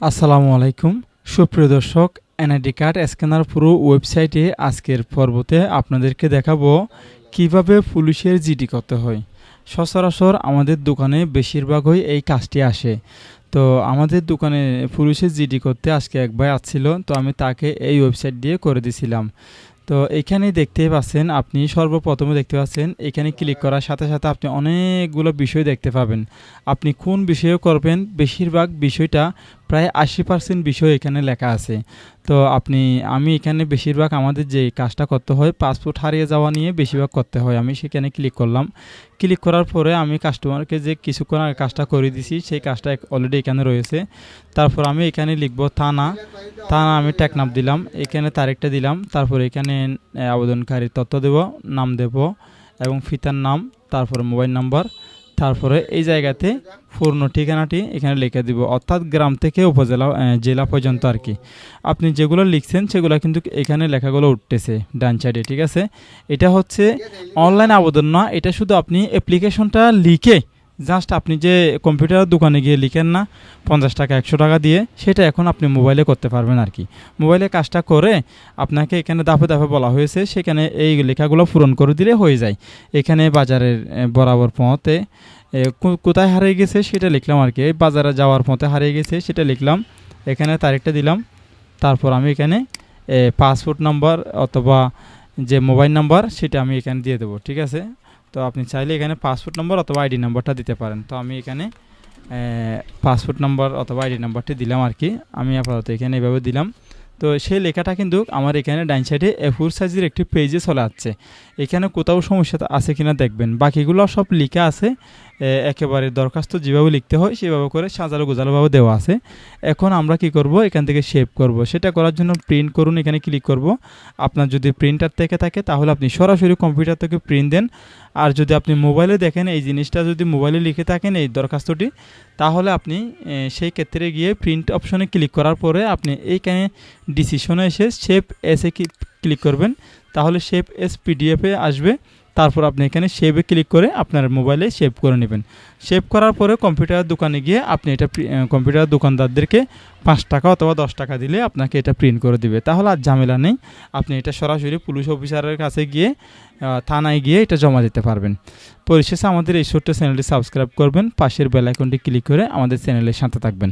আসসালামু আলাইকুম সুপ্রিয় দর্শক, এনআইডি কার্ড স্ক্যানার পুরো ওয়েবসাইটে আজকের পর্বতে আপনাদেরকে দেখাবো কিভাবে পুলিশের জিডি করতে হয়। সচরাচর আমাদের দোকানে বেশিরভাগই এই কাজটি আসে। তো আমাদের দোকানে পুলিশের জিডি করতে আজকে এক ভাই আসছিল, তো আমি তাকে এই ওয়েবসাইট দিয়ে করে দিছিলাম। তো এখানে দেখতেই পাচ্ছেন, আপনি সর্বপ্রথমে দেখতে পাচ্ছেন এখানে ক্লিক করার সাথে সাথে আপনি অনেকগুলো বিষয় দেখতে পাবেন। আপনি কোন বিষয়ে করবেন, বেশিরভাগ বিষয়টা প্রায় 80% বিষয় এখানে লেখা আছে। তো আমি এখানে বেশিরভাগ আমাদের যে কাজটা করতে হয় পাসপোর্ট হারিয়ে যাওয়া নিয়ে বেশিরভাগ করতে হয়। আমি সেখানে ক্লিক করলাম। ক্লিক করার পরে আমি কাস্টমারকে যে কিছুক্ষণ আগে কাজটা করে দিছি সেই কাজটা অলরেডি এখানে রয়েছে। তারপর আমি এখানে লিখব থানা। আমি টেকনাফ দিলাম, এখানে তারিখটা দিলাম, তারপর এখানে আবেদনকারীর তথ্য দেব, নাম দেব এবং পিতার নাম, তারপরে মোবাইল নাম্বার, তারপরে এই জায়গাতে পূর্ণ ঠিকানাটি এখানে লিখে দিব, অর্থাৎ গ্রাম থেকে উপজেলা জেলা পর্যন্ত আর কি। আপনি যেগুলো লিখছেন সেগুলো কিন্তু এখানে লেখাগুলো উঠতেছে ডান সাইডে, ঠিক আছে। এটা হচ্ছে অনলাইন আবেদন না, এটা শুধু আপনি অ্যাপ্লিকেশনটা লিখে জাস্ট আপনি যে কম্পিউটারের দোকানে গিয়ে লিখেন না 50 টাকা 100 টাকা দিয়ে, সেটা এখন আপনি মোবাইলে করতে পারবেন আর কি। মোবাইলে কাজটা করে আপনাকে এখানে ধাপে ধাপে বলা হয়েছে, সেখানে এই লেখাগুলো পূরণ করে দিলে হয়ে যায়। এখানে বাজারের বরাবর পথে কোথায় হারিয়ে গেছে সেটা লিখলাম আর কি। বাজারে যাওয়ার পথে হারিয়ে গেছে সেটা লিখলাম, এখানে তারিখটা দিলাম। তারপর আমি এখানে পাসপোর্ট নাম্বার অথবা যে মোবাইল নাম্বার সেটা আমি এখানে দিয়ে দেবো, ঠিক আছে। তো আপনি চাইলে এখানে পাসপোর্ট নাম্বার অথবা আইডি নাম্বারটা দিতে পারেন। তো আমি এখানে পাসপোর্ট নাম্বার অথবা আইডি নাম্বারটি দিলাম আর কি। আমি আপাতত এখানে এভাবে দিলাম। তো সেই লেখাটা কিন্তু আমার এখানে ডাইন সাইডে A4 সাইজের একটি পেজে চলে আসছে। এখানে কোথাও সমস্যা আছে কিনা দেখবেন, বাকিগুলো সব লেখা আছে একেবারে দরখাস্ত যেভাবে লিখতে হয় সেভাবে করে সাজালো গোজালোভাবে দেওয়া আছে। এখন আমরা কি করব, এখান থেকে সেভ করব। সেটা করার জন্য প্রিন্ট করুন, এখানে ক্লিক করব। আপনার যদি প্রিন্টার থেকে থাকে তাহলে আপনি সরাসরি কম্পিউটার থেকে প্রিন্ট দেন। আর যদি আপনি মোবাইলে দেখেন এই জিনিসটা যদি মোবাইলে লিখে থাকেন এই দরখাস্তটি, তাহলে আপনি সেই ক্ষেত্রে গিয়ে প্রিন্ট অপশনে ক্লিক করার পরে আপনি এইখানে ডিসিশনে এসে সেভ এসে ক্লিক করবেন, তাহলে সেভ এস পিডিএফে আসবে। তারপর আপনি এখানে সেভে ক্লিক করে আপনার মোবাইলে সেভ করে নেবেন। সেভ করার পরে কম্পিউটারের দোকানে গিয়ে আপনি এটা কম্পিউটার দোকানদারদেরকে 5 টাকা অথবা 10 টাকা দিলে আপনাকে এটা প্রিন্ট করে দিবে। তাহলে আর ঝামেলা নেই, আপনি এটা সরাসরি পুলিশ অফিসারের কাছে গিয়ে থানায় গিয়ে এটা জমা দিতে পারবেন। পরিশেষে আমাদের এই ছোট্ট চ্যানেলটি সাবস্ক্রাইব করবেন, পাশের বেল আইকনটি ক্লিক করে আমাদের চ্যানেলের সাথে থাকবেন।